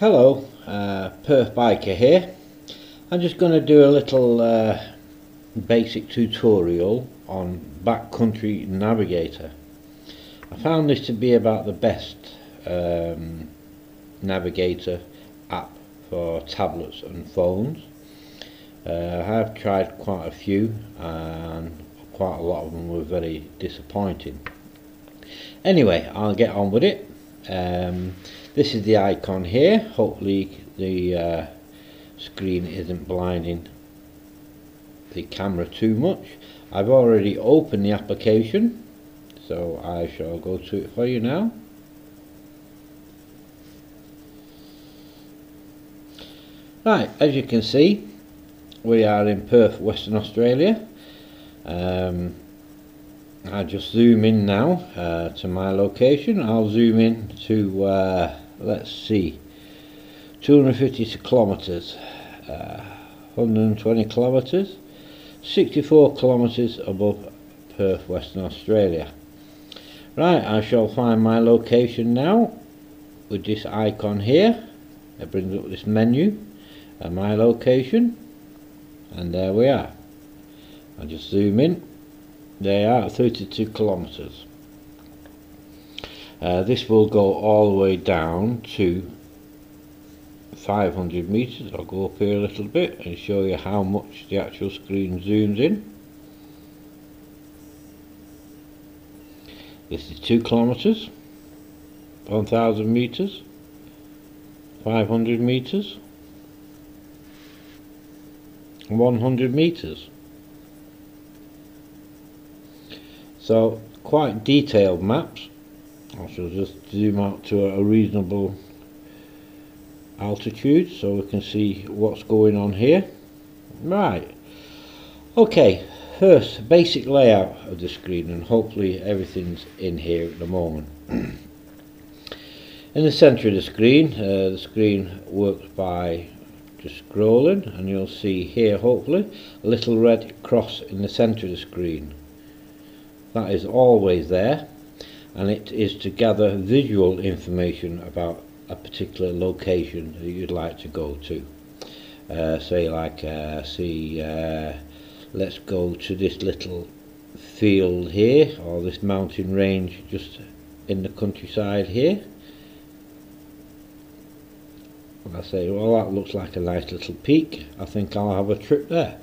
Hello, Perth Biker here. I'm just going to do a little basic tutorial on BackCountry Navigator. I found this to be about the best navigator app for tablets and phones. I have tried quite a few and quite a lot of them were very disappointing. Anyway, I'll get on with it. This is the icon here. Hopefully the screen isn't blinding the camera too much. I've already opened the application, so I shall go to it for you now. Right, as you can see, we are in Perth, Western Australia. I'll just zoom in now to my location. I'll zoom in to let's see, 250 kilometers, 120 kilometers, 64 kilometers above Perth, Western Australia. Right, I shall find my location now with this icon here. It brings up this menu and my location, and there we are. I'll just zoom in. They are 32 kilometers. This will go all the way down to 500 meters. I'll go up here a little bit and show you how much the actual screen zooms in. This is 2 kilometers, 1000 meters, 500 meters, 100 meters. So quite detailed maps. I shall just zoom out to a reasonable altitude so we can see what's going on here. Right, okay, first basic layout of the screen, and hopefully everything's in here at the moment. In the centre of the screen works by just scrolling, and you'll see here hopefully a little red cross in the centre of the screen. That is always there, and it is to gather visual information about a particular location that you'd like to go to. Say like let's go to this little field here, or this mountain range just in the countryside here. And I say, well, that looks like a nice little peak, I think I'll have a trip there.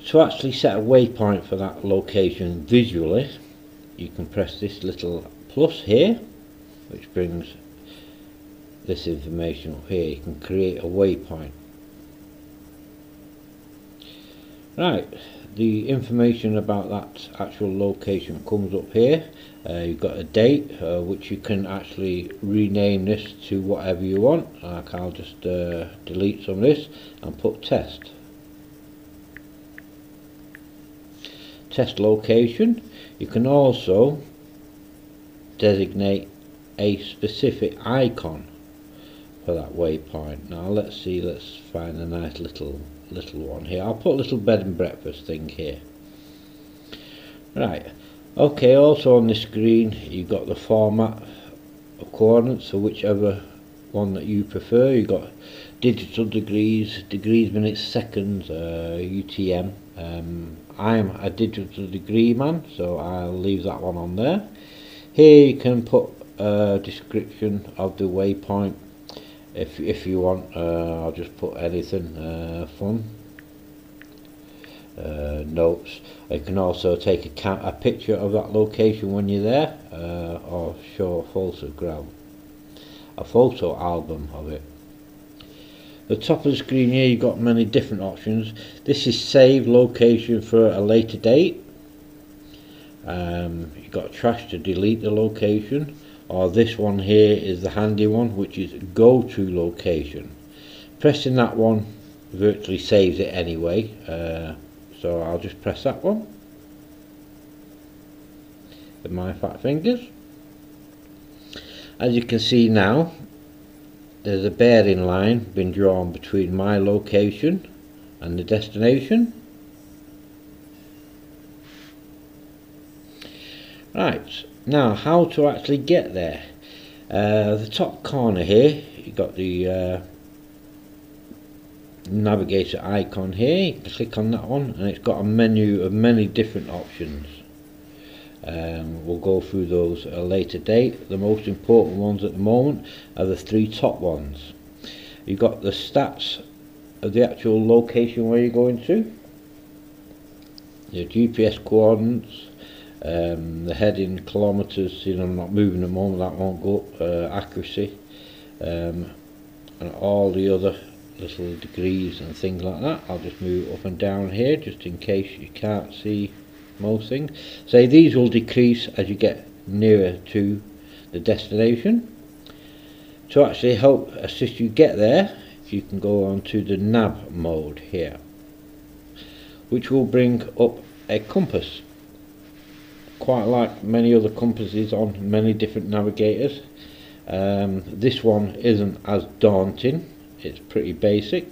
To actually set a waypoint for that location visually, you can press this little plus here, which brings this information up here. You can create a waypoint. Right, the information about that actual location comes up here. You've got a date, which you can actually rename this to whatever you want. Like I'll just delete some of this and put test. Test location. You can also designate a specific icon for that waypoint. Now let's see, let's find a nice little one here. I'll put a little bed and breakfast thing here. Right, okay, also on the screen you've got the format of coordinates, so whichever one that you prefer. You've got digital degrees, minutes, seconds, UTM. I'm a digital degree man, so I'll leave that one on there. Here you can put a description of the waypoint if you want. I'll just put anything fun, notes. You can also take a picture of that location when you're there, or show a photo album of it. The top of the screen here you've got many different options. This is save location for a later date. You've got trash to delete the location, or this one here is the handy one, which is go to location. Pressing that one virtually saves it anyway, so I'll just press that one with my fat fingers. As you can see now, there's a bearing line been drawn between my location and the destination. Right, now how to actually get there. The top corner here, you've got the navigator icon here. You can click on that one and it's got a menu of many different options. We'll go through those at a later date. The most important ones at the moment are the three top ones. You've got the stats of the actual location where you're going to, your GPS coordinates, the heading, kilometers. You know, I'm not moving at the moment, that won't go up. Accuracy, and all the other little degrees and things like that. I'll just move up and down here just in case you can't see most things. So these will decrease as you get nearer to the destination. To actually help assist you get there, you can go on to the Nav Mode here, which will bring up a compass, quite like many other compasses on many different navigators. This one isn't as daunting, it's pretty basic.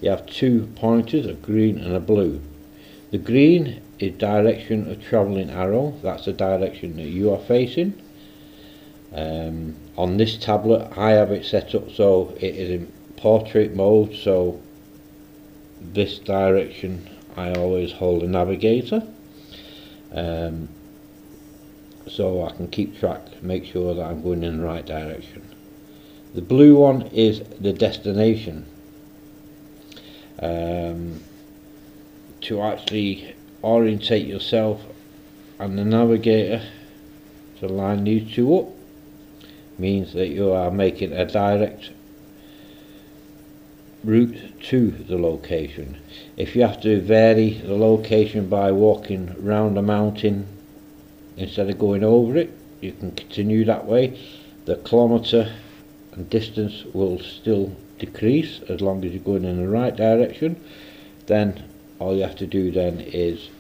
You have two pointers, a green and a blue. The green is direction of travelling arrow, that's the direction that you are facing. On this tablet I have it set up so it is in portrait mode, so this direction I always hold a navigator, so I can keep track, make sure that I'm going in the right direction. The blue one is the destination. To actually orientate yourself and the navigator to line these two up means that you are making a direct route to the location. If you have to vary the location by walking round a mountain instead of going over it, you can continue that way. The kilometre and distance will still decrease as long as you're going in the right direction. Then all you have to do then is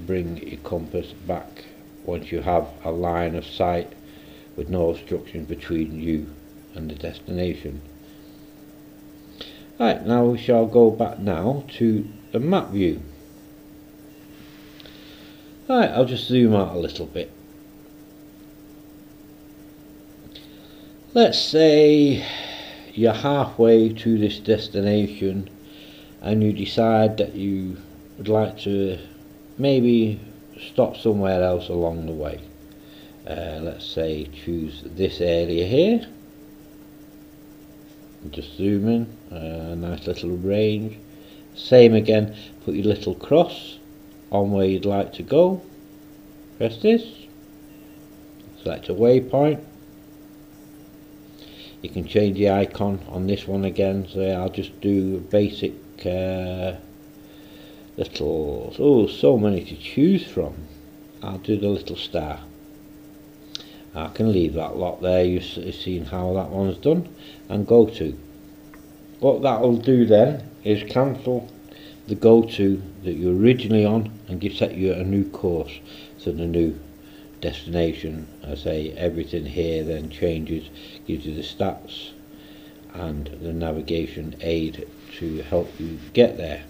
bring your compass back once you have a line of sight with no obstruction between you and the destination. Right, now we shall go back now to the map view. Right, I'll just zoom out a little bit. Let's say you're halfway to this destination and you decide that you would like to maybe stop somewhere else along the way. Let's say choose this area here. Just zoom in, nice little range. Same again, put your little cross on where you'd like to go. Press this, select a waypoint. You can change the icon on this one again, so I'll just do a basic little, oh, so many to choose from. I'll do the little star. I can leave that lot there, you've seen how that one's done, and go to. What that will do then is cancel the go to that you're originally on and set you a new course to the new destination. I say everything here then changes, gives you the stats and the navigation aid to help you get there.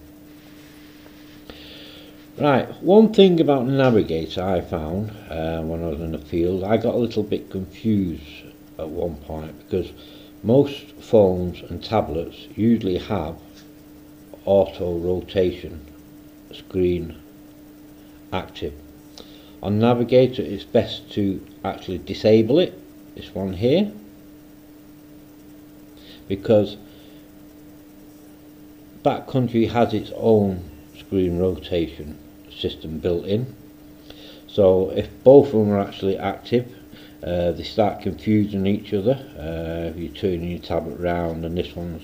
Right, one thing about Navigator I found when I was in the field, I got a little bit confused at one point because most phones and tablets usually have auto rotation screen active. On Navigator it's best to actually disable it, this one here, because BackCountry has its own screen rotation system built in, so if both of them are actually active, they start confusing each other. If you're turning your tablet round and this one's,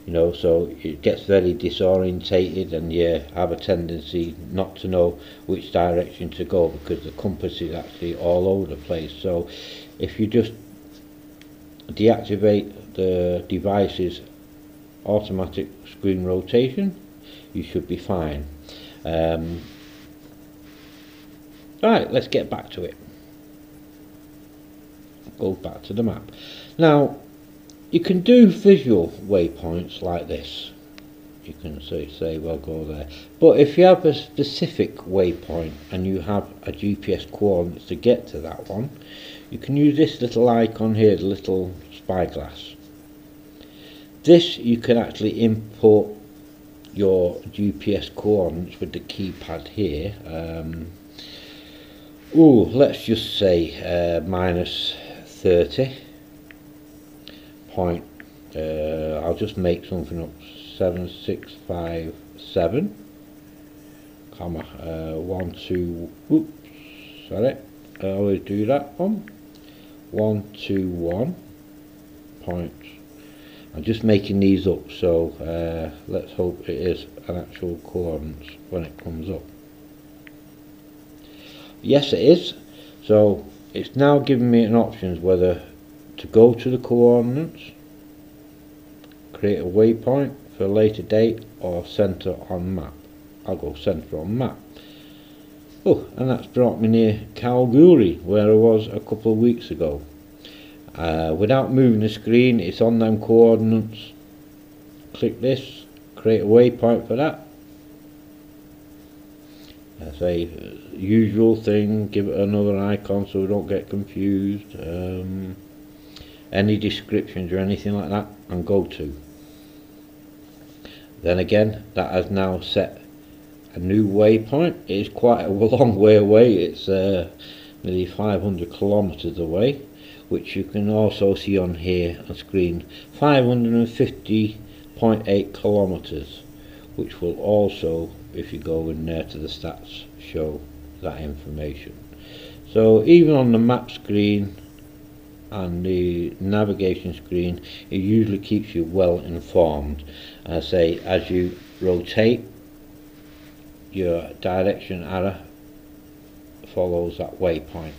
you know, so it gets very disorientated and you have a tendency not to know which direction to go because the compass is actually all over the place. So if you just deactivate the device's automatic screen rotation, you should be fine. Right, let's get back to it. Go back to the map. Now you can do visual waypoints like this. you can say well go there. But if you have a specific waypoint and you have a GPS coordinates to get to that one, you can use this little icon here, the little spyglass. This you can actually import your GPS coordinates with the keypad here. Let's just say minus 30 point, I'll just make something up, 7657 comma 12, oops, sorry, I always do that one, 121 point. I'm just making these up, so let's hope it is an actual coordinates when it comes up. Yes, it is. So it's now giving me an options whether to go to the coordinates, create a waypoint for a later date, or center on map. I'll go center on map. Oh, and that's brought me near Kalgoorlie, where I was a couple of weeks ago. Without moving the screen, it's on them coordinates. Click this, create a waypoint for that. That's a usual thing, give it another icon so we don't get confused. Any descriptions or anything like that, and go to. Then again, that has now set a new waypoint. It is quite a long way away, it's nearly 500 kilometers away, which you can also see on here on screen, 550.8 kilometers, which will also, if you go in there to the stats, show that information. So even on the map screen and the navigation screen, it usually keeps you well informed. I say as you rotate, your direction arrow follows that waypoint.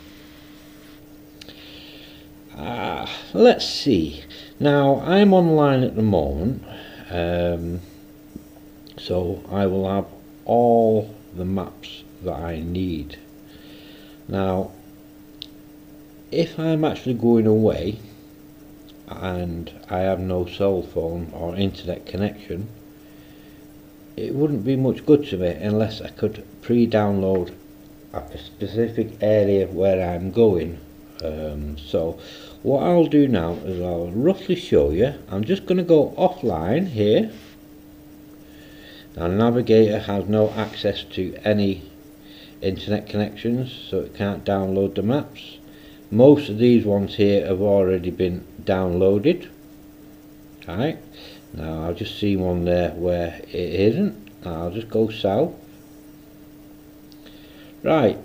Let's see, now I'm online at the moment, so I will have all the maps that I need. Now if I'm actually going away and I have no cell phone or internet connection, it wouldn't be much good to me unless I could pre-download a specific area where I'm going. So what I'll do now is I'll roughly show you. I'm just going to go offline here. Now Navigator has no access to any internet connections, so it can't download the maps. Most of these ones here have already been downloaded. Right, now I've just seen one there where it isn't. I'll just go south. Right,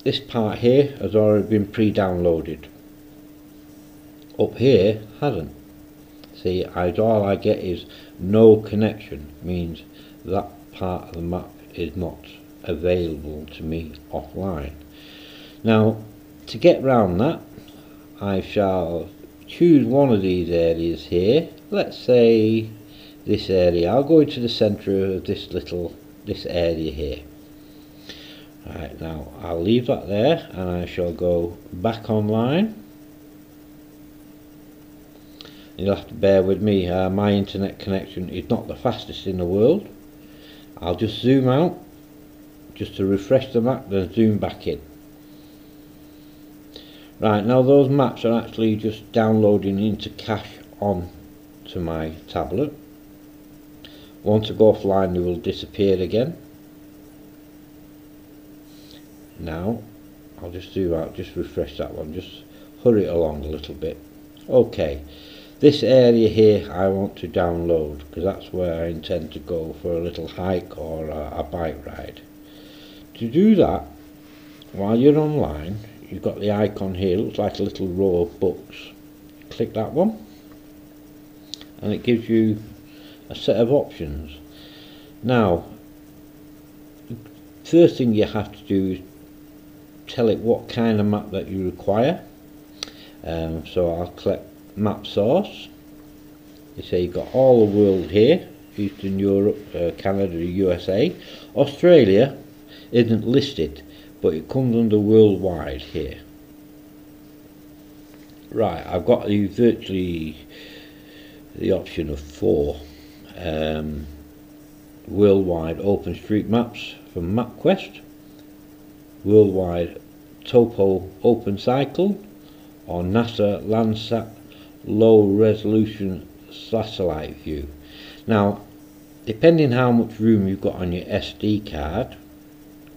this part here has already been pre-downloaded. Up here hasn't. See, all I get is no connection, means that part of the map is not available to me offline. Now to get round that, I shall choose one of these areas here. Let's say this area. I'll go into the centre of this area here. Right, now I'll leave that there and I shall go back online. You'll have to bear with me, my internet connection is not the fastest in the world. I'll just zoom out just to refresh the map, then zoom back in. Right, now those maps are actually just downloading into cache on to my tablet. Once I go offline they will disappear again. Now I'll just zoom out, just refresh that one, just hurry it along a little bit. Okay, this area here I want to download because that's where I intend to go for a little hike or a bike ride. To do that, while you're online, you've got the icon here, looks like a little row of books. Click that one and it gives you a set of options. Now first thing you have to do is tell it what kind of map that you require. So I'll click map source. You say you've got all the world here, Eastern Europe, Canada, USA. Australia isn't listed, but it comes under worldwide here. Right, I've got virtually the option of 4. Worldwide OpenStreetMaps from MapQuest, Worldwide Topo OpenCycle, or NASA Landsat Low Resolution Satellite View. Now, depending how much room you've got on your SD card,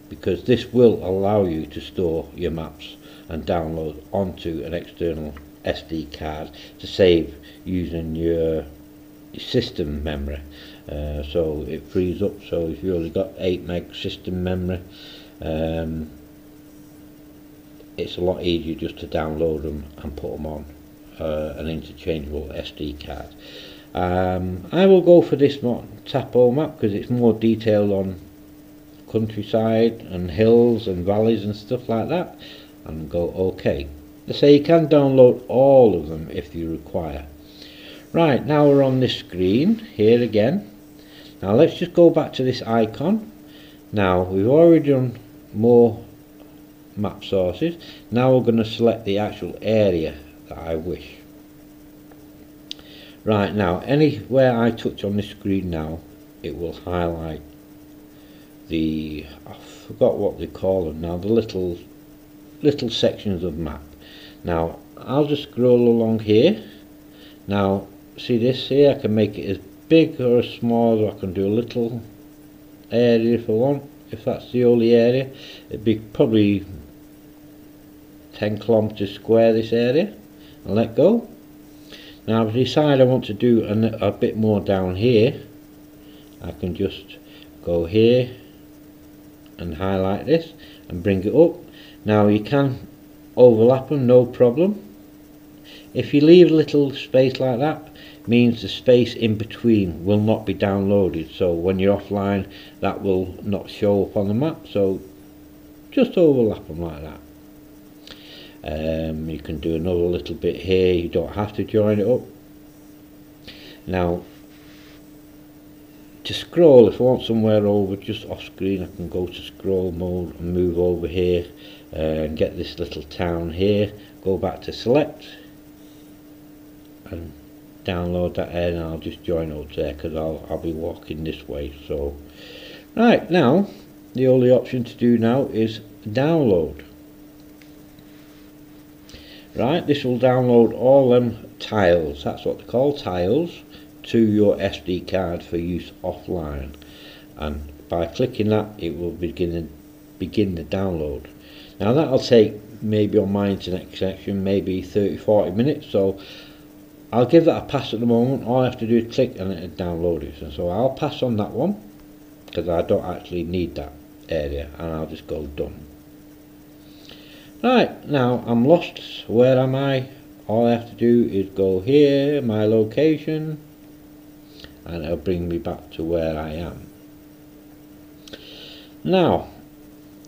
because this will allow you to store your maps and download onto an external SD card to save using your system memory. So it frees up, so if you've only got 8 meg system memory, it's a lot easier just to download them and put them on an interchangeable SD card. I will go for this Topo map because it's more detailed on countryside and hills and valleys and stuff like that, and go OK. So you can download all of them if you require. Right, now we're on this screen here again. Now let's just go back to this icon. Now we've already done more map sources. Now we're going to select the actual area that I wish. Right, now anywhere I touch on this screen now, it will highlight the, I forgot what they call them now, the little sections of map. Now I'll just scroll along here. Now see this here, I can make it as big or as small as I can do a little area if I want. If that's the only area, it'd be probably 10 kilometers square, this area, and let go. Now if I decide I want to do a bit more down here, I can just go here and highlight this and bring it up. Now you can overlap them, no problem. If you leave a little space like that, means the space in between will not be downloaded, so when you're offline that will not show up on the map, so just overlap them like that. You can do another little bit here, you don't have to join it up. Now to scroll, if I want somewhere over just off screen, I can go to scroll mode and move over here and get this little town here, go back to select and download that area, and I'll just join up there because I'll be walking this way. So right, now the only option to do now is download. Right, this will download all them tiles, that's what they call tiles, to your SD card for use offline, and by clicking that it will begin the download. Now that'll take, maybe on my internet connection, maybe 30-40 minutes, so I'll give that a pass at the moment. All I have to do is click and it'll download it, and so I'll pass on that one because I don't actually need that area, and I'll just go done. Right, now I'm lost. Where am I? All I have to do is go here, my location, and it'll bring me back to where I am. Now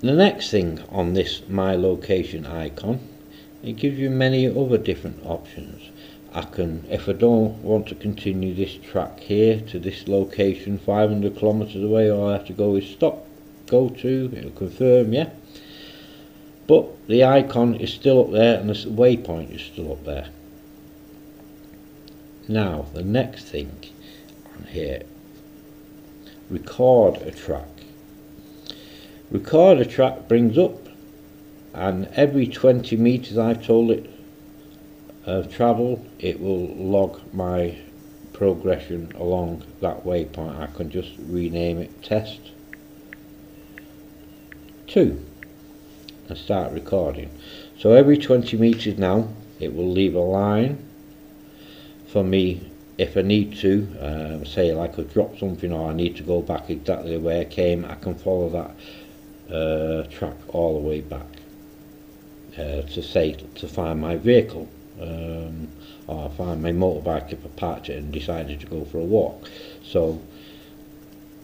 the next thing on this my location icon, it gives you many other different options. I can, if I don't want to continue this track here to this location 500 kilometers away, all I have to go is stop, go to, it'll confirm, yeah. But the icon is still up there and the waypoint is still up there. Now the next thing on here, record a track. Record a track brings up, and every 20 meters I've told it of travel, it will log my progression along that waypoint. I can just rename it test 2 and start recording. So every 20 meters now it will leave a line for me if I need to, say like I've dropped something or I need to go back exactly where I came. I can follow that track all the way back to find my vehicle, or find my motorbike if I parked it and decided to go for a walk. So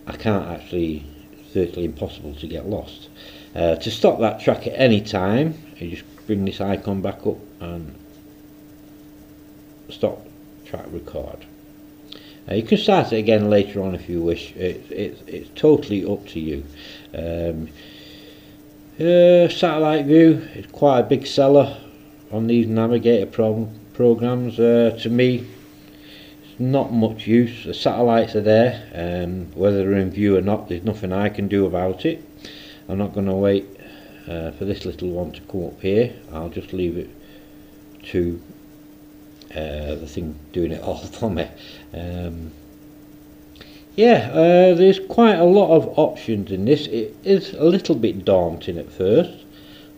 I can't actually, it's virtually impossible to get lost. To stop that track at any time, you just bring this icon back up and stop track record. You can start it again later on if you wish. It's totally up to you. Satellite view is quite a big seller on these navigator programs. To me, not much use. The satellites are there, whether they're in view or not, there's nothing I can do about it. I'm not going to wait for this little one to come up here. I'll just leave it to the thing doing it all for me. There's quite a lot of options in this. It is a little bit daunting at first,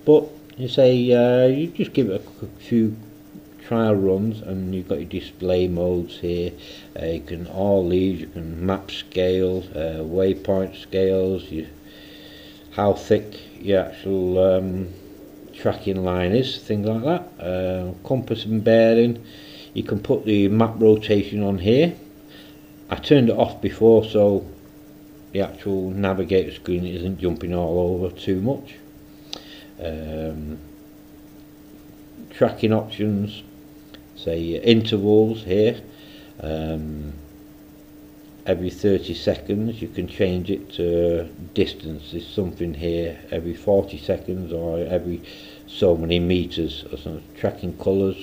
but you say you just give it a few trial runs and you've got your display modes here. You can you can map scale, waypoint scales, how thick your actual tracking line is, things like that. Compass and bearing. You can put the map rotation on here. I turned it off before so the actual navigator screen isn't jumping all over too much. Tracking options, say intervals here. Every 30 seconds you can change it to distance. There's something here every 40 seconds or every so many meters. Or some tracking colours,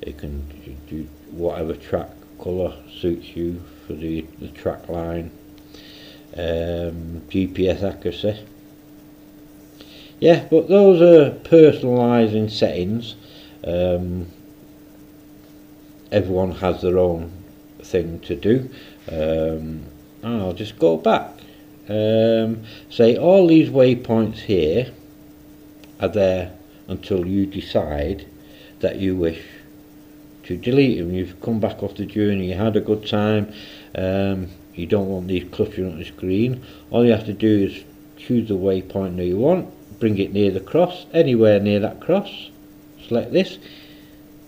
you can do whatever track colour suits you for the track line. GPS accuracy. Yeah, but those are personalising settings. Everyone has their own thing to do. I'll just go back. Say all these waypoints here are there until you decide that you wish to delete them. You've come back off the journey, you had a good time, you don't want these clustering on the screen. All you have to do is choose the waypoint that you want, bring it near the cross, anywhere near that cross, select this.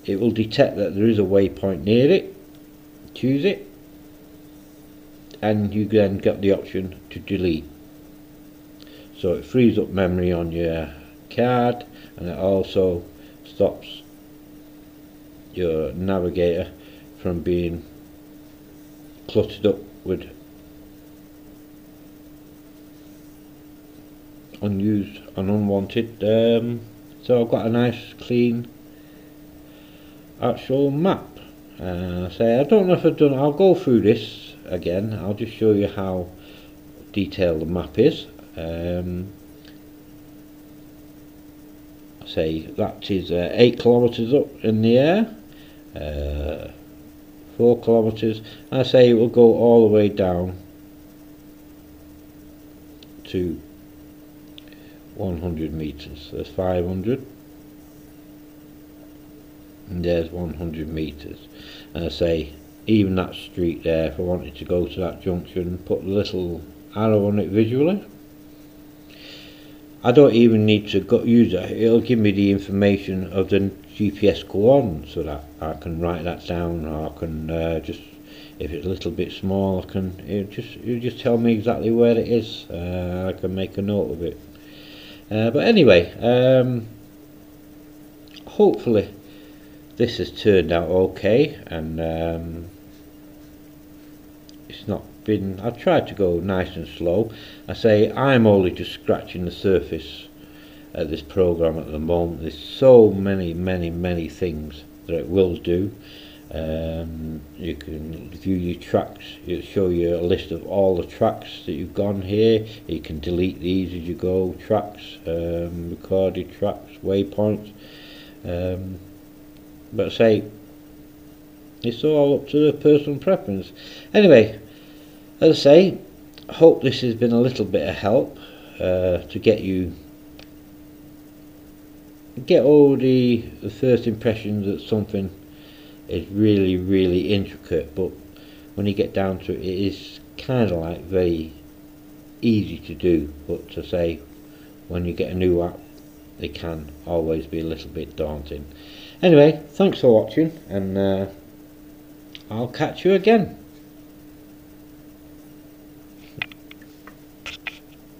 It will detect that there is a waypoint near it, choose it, and you then get the option to delete. So it frees up memory on your card, and it also stops your navigator from being cluttered up with unused and unwanted. So I've got a nice clean actual map. Say I don't know if I've done. I'll go through this again. I'll just show you how detailed the map is. Say that is 8 kilometers up in the air, 4 kilometers. I say it will go all the way down to 100 meters. There's 500. And there's 100 meters. And I say even that street there, if I wanted to go to that junction, put the little arrow on it visually. I don't even need to use it. It'll give me the information of the GPS coordinates so that I can write that down, or I can just, if it's a little bit small, it'll just tell me exactly where it is. I can make a note of it. But anyway, hopefully this has turned out okay, and it's not been. I've tried to go nice and slow. I say I'm only just scratching the surface at this program at the moment. There's so many things that it will do. You can view your tracks. It'll show you a list of all the tracks that you've gone here. You can delete these as you go. Tracks, recorded tracks, waypoints. But say it's all up to the personal preference. Anyway, as I say, I hope this has been a little bit of help to get all the first impressions that something is really intricate, but when you get down to it, it is kind of like very easy to do. But to say, when you get a new app, they can always be a little bit daunting. Anyway, thanks for watching, and I'll catch you again.